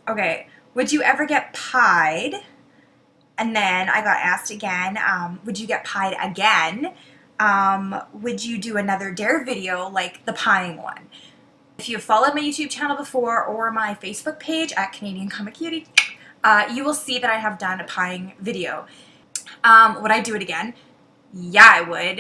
Okay, would you ever get pied? And then I got asked again, would you get pied again? Would you do another dare video like the pieing one? If you've followed my YouTube channel before or my Facebook page at Canadian Comic Cutie, you will see that I have done a pieing video. Would I do it again? Yeah, I would.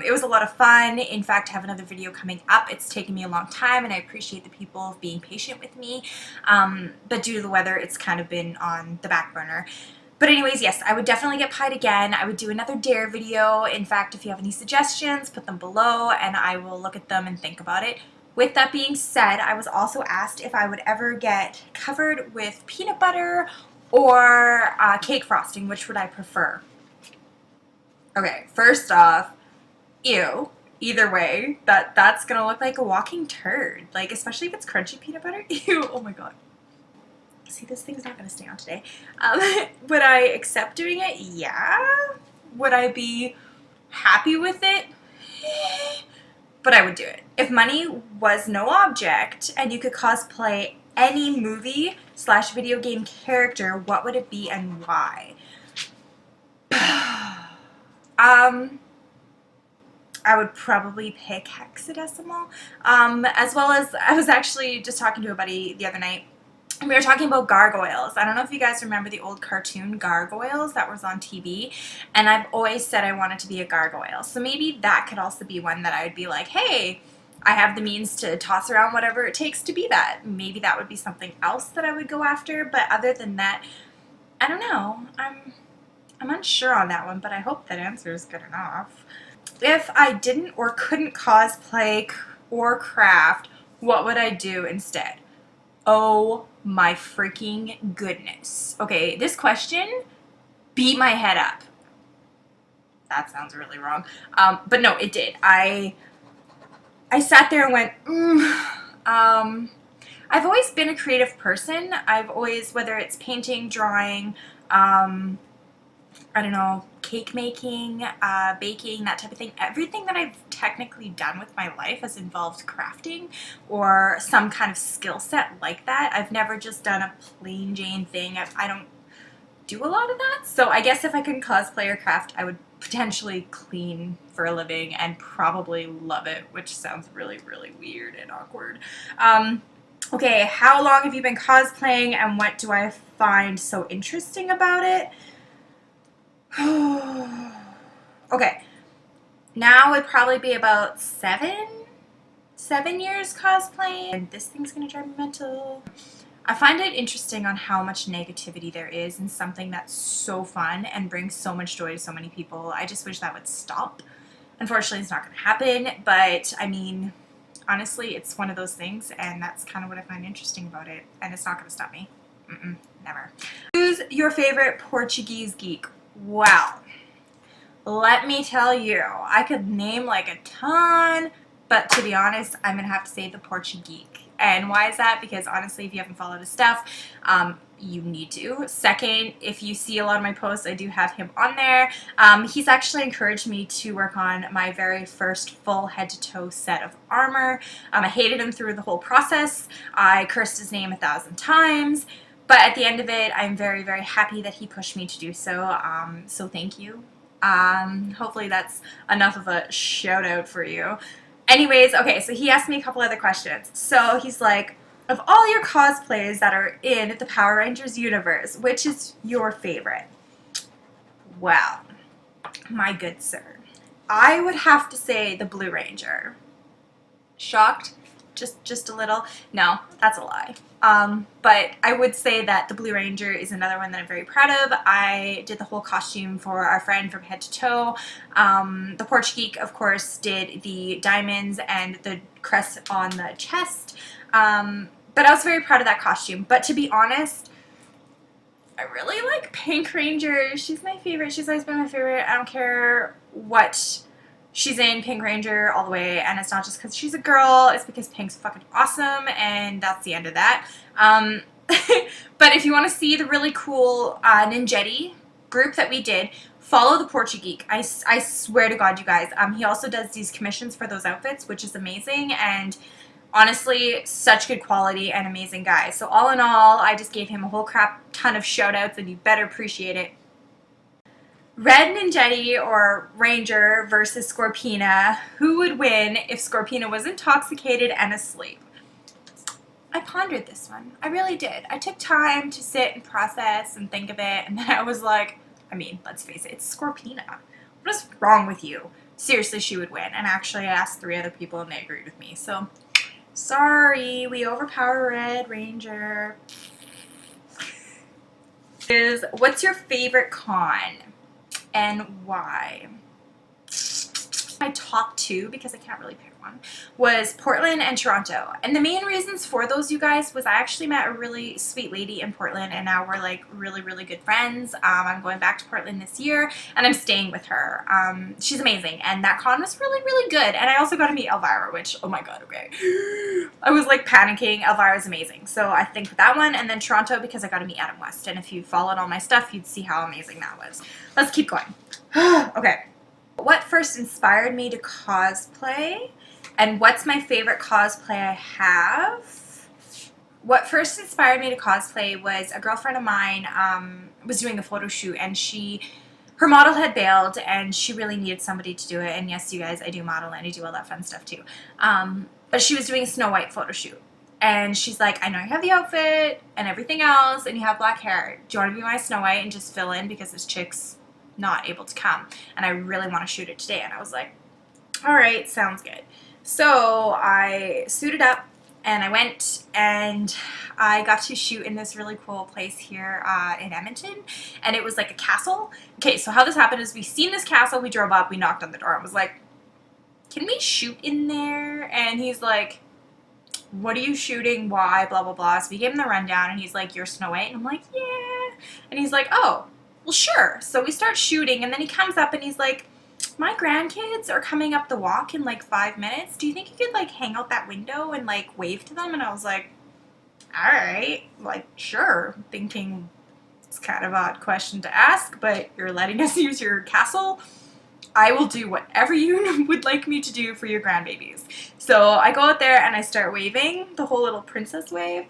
It was a lot of fun. In fact, I have another video coming up. It's taken me a long time, and I appreciate the people being patient with me. But due to the weather, it's kind of been on the back burner. But anyways, yes, I would definitely get pied again. I would do another dare video. In fact, if you have any suggestions, put them below, and I will look at them and think about it. With that being said, I was also asked if I would ever get covered with peanut butter or cake frosting. Which would I prefer? Okay, first off, ew. Either way, that's gonna look like a walking turd. Like, especially if it's crunchy peanut butter. Ew, oh my god. See, this thing's not gonna stay on today. Would I accept doing it? Yeah. Would I be happy with it? But I would do it. If money was no object and you could cosplay any movie / video game character, what would it be and why? I would probably pick hexadecimal, as well as I was actually just talking to a buddy the other night, and we were talking about gargoyles. I don't know if you guys remember the old cartoon Gargoyles that was on TV, and I've always said I wanted to be a gargoyle, so maybe that could also be one that I would be like, hey, I have the means to toss around whatever it takes to be that. Maybe that would be something else that I would go after, but other than that, I don't know. I'm unsure on that one, but I hope that answer is good enough. If I didn't or couldn't cosplay or craft, what would I do instead? Oh my freaking goodness. Okay, this question beat my head up. That sounds really wrong. But no, it did. I sat there and went, I've always been a creative person. I've always, whether it's painting, drawing, I don't know, cake making, baking, that type of thing. Everything that I've technically done with my life has involved crafting or some kind of skill set like that. I've never just done a plain Jane thing. I don't do a lot of that. So I guess if I couldn't cosplay or craft, I would potentially clean for a living and probably love it, which sounds really, really weird and awkward. Okay, how long have you been cosplaying and what do I find so interesting about it? Okay, now would probably be about seven years cosplaying, and this thing's gonna drive me mental. I find it interesting on how much negativity there is in something that's so fun and brings so much joy to so many people. I just wish that would stop. Unfortunately, it's not gonna happen, but I mean, honestly, it's one of those things, and that's kind of what I find interesting about it, and it's not gonna stop me. Never. Who's your favorite Portuguese geek? Wow, let me tell you, I could name like a ton, but to be honest, I'm gonna have to say the Portugeek. And why is that? Because honestly, if you haven't followed his stuff, you need to. Second, if you see a lot of my posts, I do have him on there. He's actually encouraged me to work on my very first full head-to-toe set of armor. I hated him through the whole process. I cursed his name 1,000 times. But at the end of it, I'm very, very happy that he pushed me to do so. So thank you. Hopefully that's enough of a shout out for you. Anyways, okay, so he asked me a couple other questions. So he's like, of all your cosplays that are in the Power Rangers universe, which is your favorite? Well, my good sir, I would have to say the Blue Ranger. Shocked? Just a little? No, that's a lie. But I would say that the Blue Ranger is another one that I'm very proud of. I did the whole costume for our friend from head to toe. The Portugeek, of course, did the diamonds and the crest on the chest. But I was very proud of that costume. But to be honest, I really like Pink Ranger. She's my favorite. She's always been my favorite. I don't care what she's in, Pink Ranger all the way, and it's not just because she's a girl, it's because Pink's fucking awesome, and that's the end of that. But if you want to see the really cool Ninjetti group that we did, follow the Portugeek. I swear to God, you guys. He also does these commissions for those outfits, which is amazing, and Honestly, such good quality and amazing guy. So all in all, I just gave him a whole crap ton of shout outs, and you better appreciate it. Red Ninjetti or Ranger versus Scorpina. Who would win if Scorpina was intoxicated and asleep? I pondered this one. I really did. I took time to sit and process and think of it, and then I was like, I mean, let's face it, it's Scorpina. What is wrong with you? Seriously, she would win. And actually, I asked 3 other people, and they agreed with me. So, sorry, we overpower Red Ranger. What's your favorite con and why? My top 2, because I can't really pick one, was Portland and Toronto. And the main reasons for those, you guys, was I actually met a really sweet lady in Portland, and now we're like really, really good friends. I'm going back to Portland this year, and I'm staying with her. She's amazing, and that con was really, really good. And I also got to meet Elvira, which, oh my god, okay. I was like panicking. Elvira's amazing. So I think that one, and then Toronto because I got to meet Adam West. And if you followed all my stuff, you'd see how amazing that was. Let's keep going. Okay. What first inspired me to cosplay, and what's my favorite cosplay I have? What first inspired me to cosplay was a girlfriend of mine was doing a photo shoot, and her model had bailed, and she really needed somebody to do it. And yes, you guys, I do model and I do all that fun stuff too. But she was doing a Snow White photo shoot, and she's like, I know you have the outfit and everything else, and you have black hair. Do you want to be my Snow White and just fill in because this chick's not able to come, and I really want to shoot it today? And I was like, all right, sounds good. So I suited up, and I went, and I got to shoot in this really cool place here in Edmonton, and it was like a castle. Okay, so how this happened is we seen this castle, we drove up, we knocked on the door, and was like, can we shoot in there? And he's like, what are you shooting? Why? Blah, blah, blah. So we gave him the rundown, and he's like, you're Snow White? And I'm like, yeah. And he's like, oh, well, sure. So we start shooting, and then he comes up and he's like, my grandkids are coming up the walk in like 5 minutes. Do you think you could like hang out that window and like wave to them? And I was like, all right, like, sure. Thinking it's kind of an odd question to ask, but you're letting us use your castle. I will do whatever you would like me to do for your grandbabies. So I go out there and I start waving the whole little princess wave,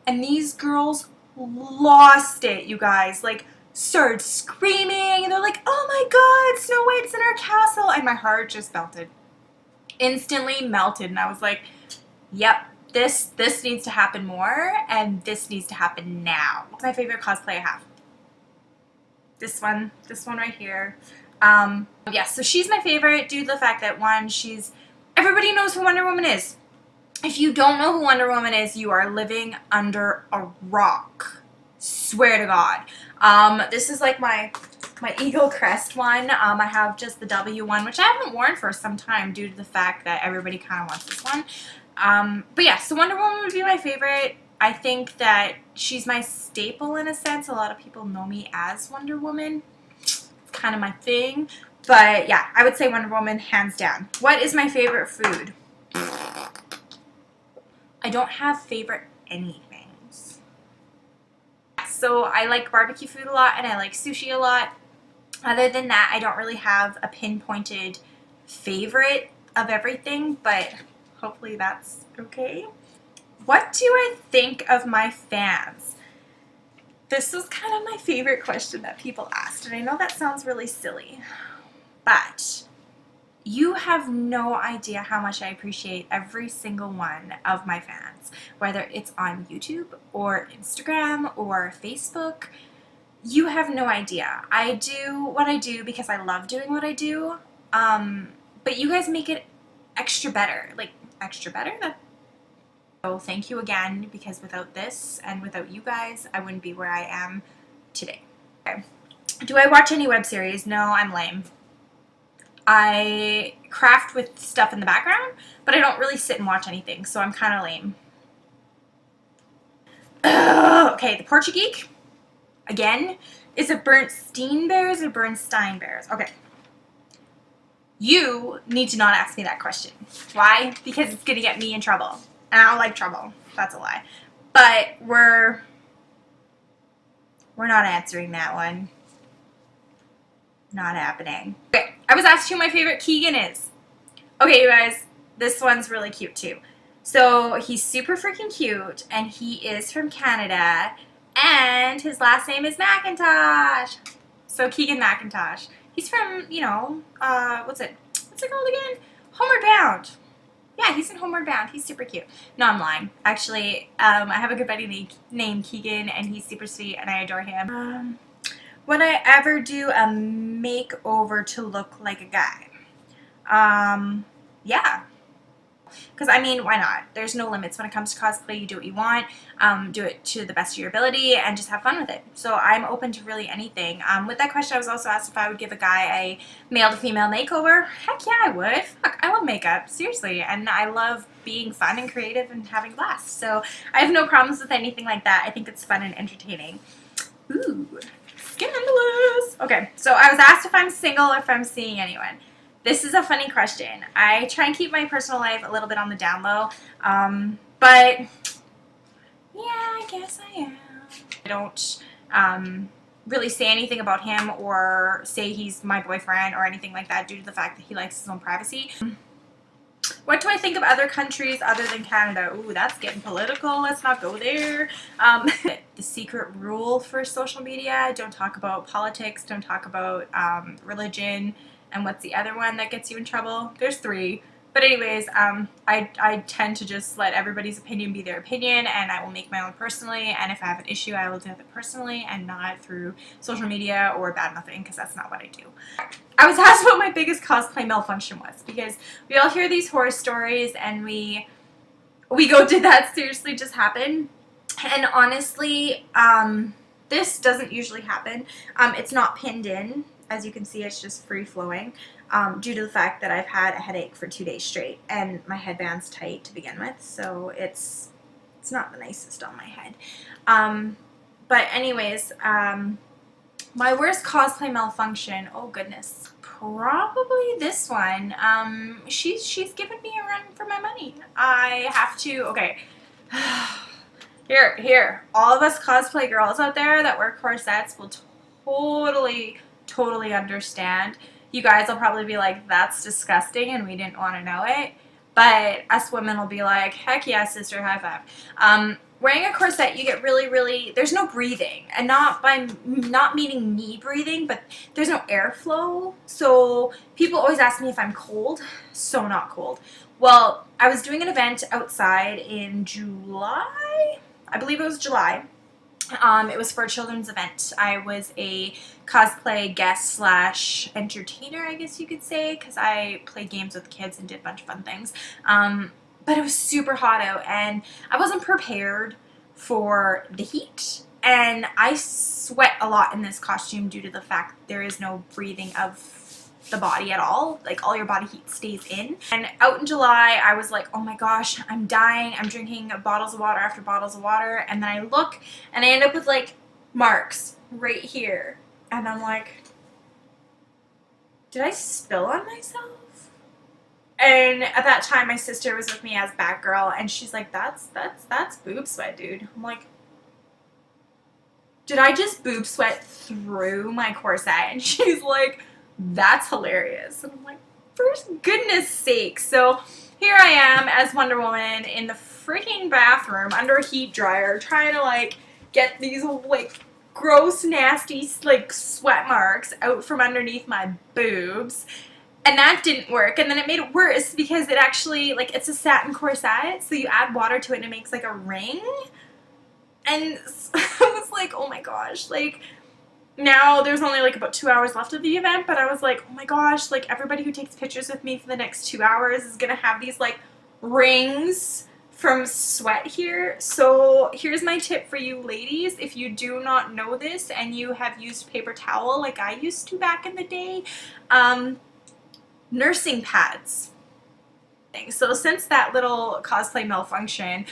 and these girls lost it, you guys. Like, started screaming, and they're like, oh my god, Snow White's in our castle, and my heart just melted. Instantly melted, and I was like, yep, this needs to happen more, and this needs to happen now. What's my favorite cosplay I have? This one right here. Yeah, so she's my favorite due to the fact that, one, everybody knows who Wonder Woman is. If you don't know who Wonder Woman is, you are living under a rock. Swear to God. This is like my Eagle Crest one. I have just the W one, which I haven't worn for some time due to the fact that everybody kind of wants this one. But yeah, so Wonder Woman would be my favorite. I think that she's my staple in a sense. A lot of people know me as Wonder Woman. It's kind of my thing. But yeah, I would say Wonder Woman hands down. What is my favorite food? I don't have favorite anything. So I like barbecue food a lot, and I like sushi a lot. Other than that, I don't really have a pinpointed favorite of everything, but hopefully that's okay. What do I think of my fans? This was kind of my favorite question that people asked, and I know that sounds really silly, but you have no idea how much I appreciate every single one of my fans, whether it's on YouTube or Instagram or Facebook. You have no idea. I do what I do because I love doing what I do, but you guys make it extra better. Like, extra better? So thank you again, because without this and without you guys, I wouldn't be where I am today. Okay. Do I watch any web series? No, I'm lame. I craft with stuff in the background, but I don't really sit and watch anything, so I'm kind of lame. Okay, the Portugeek, again, is it Bernstein Bears or Bernstein Bears? Okay. You need to not ask me that question. Why? Because it's going to get me in trouble. And I don't like trouble. That's a lie. But we're not answering that one. Not happening. Okay, I was asked who my favorite Keegan is. Okay, you guys, this one's really cute too. So he's super freaking cute, and he is from Canada, and his last name is McIntosh. So Keegan McIntosh. He's from, you know, what's it called again? Homeward Bound. Yeah, he's in Homeward Bound. He's super cute. No, I'm lying. Actually, I have a good buddy named Keegan, and he's super sweet, and I adore him. Would I ever do a makeover to look like a guy? Yeah. Because, I mean, why not? There's no limits when it comes to cosplay. You do what you want. Do it to the best of your ability and just have fun with it. So I'm open to really anything. With that question, I was also asked if I would give a guy a male to female makeover. Heck yeah, I would. Fuck, I love makeup. Seriously. And I love being fun and creative and having a blast. So I have no problems with anything like that. I think it's fun and entertaining. Ooh, scandalous. Okay, so I was asked if I'm single or if I'm seeing anyone. This is a funny question. I try and keep my personal life a little bit on the down low, but yeah, I guess I am. I don't really say anything about him or say he's my boyfriend or anything like that due to the fact that he likes his own privacy. What do I think of other countries other than Canada? Ooh, that's getting political. Let's not go there. The secret rule for social media: don't talk about politics, don't talk about religion. And what's the other one that gets you in trouble? There's 3. But anyways, I tend to just let everybody's opinion be their opinion, and I will make my own personally. And if I have an issue, I will deal with it personally and not through social media or bad-mouthing, because that's not what I do. I was asked what my biggest cosplay malfunction was, because we all hear these horror stories and we go, did that seriously just happen? And honestly, this doesn't usually happen. It's not pinned in. As you can see, it's just free-flowing due to the fact that I've had a headache for 2 days straight, and my headband's tight to begin with, so it's not the nicest on my head. But anyways, my worst cosplay malfunction, oh goodness, probably this one. She's given me a run for my money. I have to, okay. Here, all of us cosplay girls out there that wear corsets will totally understand. You guys will probably be like, that's disgusting and we didn't want to know it. But us women will be like, heck yeah, sister, high five. Wearing a corset, you get really, there's no breathing. And not meaning me breathing, but there's no airflow. So people always ask me if I'm cold. So not cold. Well, I was doing an event outside in July. I believe it was July. It was for a children's event. I was a cosplay guest / entertainer, I guess you could say, because I played games with kids and did a bunch of fun things. But it was super hot out, and I wasn't prepared for the heat. And I sweat a lot in this costume due to the fact there is no breathing of the body at all. Like, all your body heat stays in. And out in July, I was like, oh my gosh, I'm dying. I'm drinking bottles of water after bottles of water. And then I look, and I end up with, like, marks right here. And I'm like, did I spill on myself? And at that time, my sister was with me as Batgirl, and she's like, that's boob sweat, dude. I'm like, did I just boob sweat through my corset? And she's like, that's hilarious. And I'm like, for goodness sake. So here I am as Wonder Woman in the freaking bathroom under a heat dryer trying to, like, get these, like, gross, nasty, like, sweat marks out from underneath my boobs. And that didn't work. And then it made it worse because it actually, like, it's a satin corset, so you add water to it and it makes, like, a ring. And I was like, oh my gosh, like, now there's only like about 2 hours left of the event, but I was like, oh my gosh, like, everybody who takes pictures with me for the next 2 hours is gonna have these, like, rings from sweat here. So here's my tip for you ladies: if you do not know this and you have used paper towel like I used to back in the day, nursing pads. So since that little cosplay malfunction,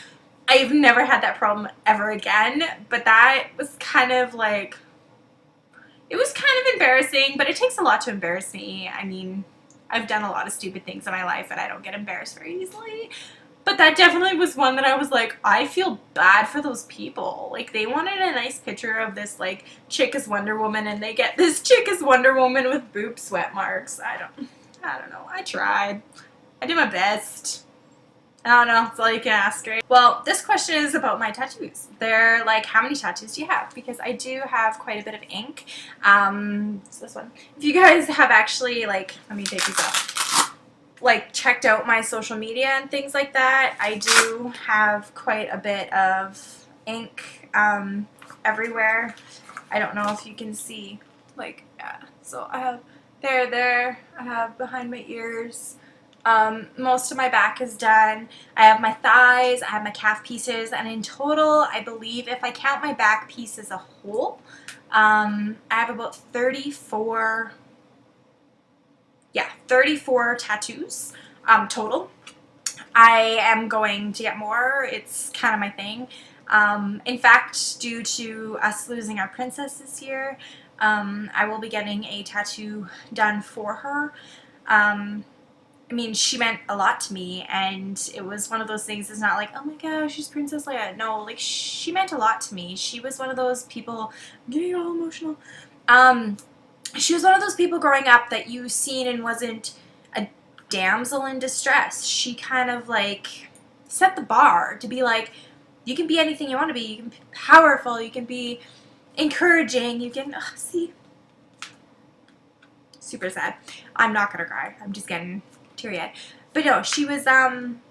I've never had that problem ever again. But that was kind of like, it was kind of embarrassing, but it takes a lot to embarrass me. I mean, I've done a lot of stupid things in my life and I don't get embarrassed very easily. But that definitely was one that I was like, I feel bad for those people. Like, they wanted a nice picture of this, like, chick as Wonder Woman, and they get this chick as Wonder Woman with boob sweat marks. I don't know. I tried. I did my best. I don't know, it's all you can ask, right? Well, this question is about my tattoos. They're like, how many tattoos do you have? Because I do have quite a bit of ink. It's this one. If you guys have actually, like, let me take these off, like, checked out my social media and things like that, I do have quite a bit of ink everywhere. I don't know if you can see, like, yeah. So I have there, I have behind my ears. Most of my back is done. I have my thighs, I have my calf pieces, and in total, I believe if I count my back piece as a whole, I have about 34 tattoos total. I am going to get more. It's kind of my thing. In fact, due to us losing our princess this year, I will be getting a tattoo done for her. I mean, she meant a lot to me, and it was one of those things. It's not like, oh my gosh, she's Princess Leia. No, like, she meant a lot to me. She was one of those people, I'm getting all emotional. She was one of those people growing up that you seen and wasn't a damsel in distress. She kind of, like, set the bar to be like, you can be anything you want to be. You can be powerful. You can be encouraging. You can, see. Super sad. I'm not gonna cry. I'm just getting teary-eyed. But no, she was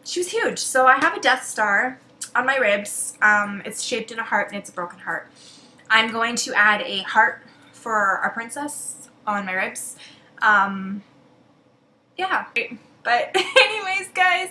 huge. So I have a Death Star on my ribs. It's shaped in a heart, and it's a broken heart. I'm going to add a heart for our princess on my ribs. Yeah. But anyways, guys,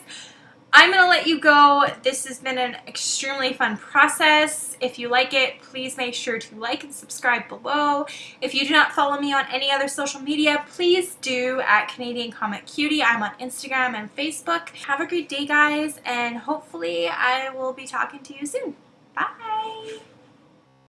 I'm going to let you go. This has been an extremely fun process. If you like it, please make sure to like and subscribe below. If you do not follow me on any other social media, please do at Canadian Comic Cutie. I'm on Instagram and Facebook. Have a great day, guys, and hopefully I will be talking to you soon.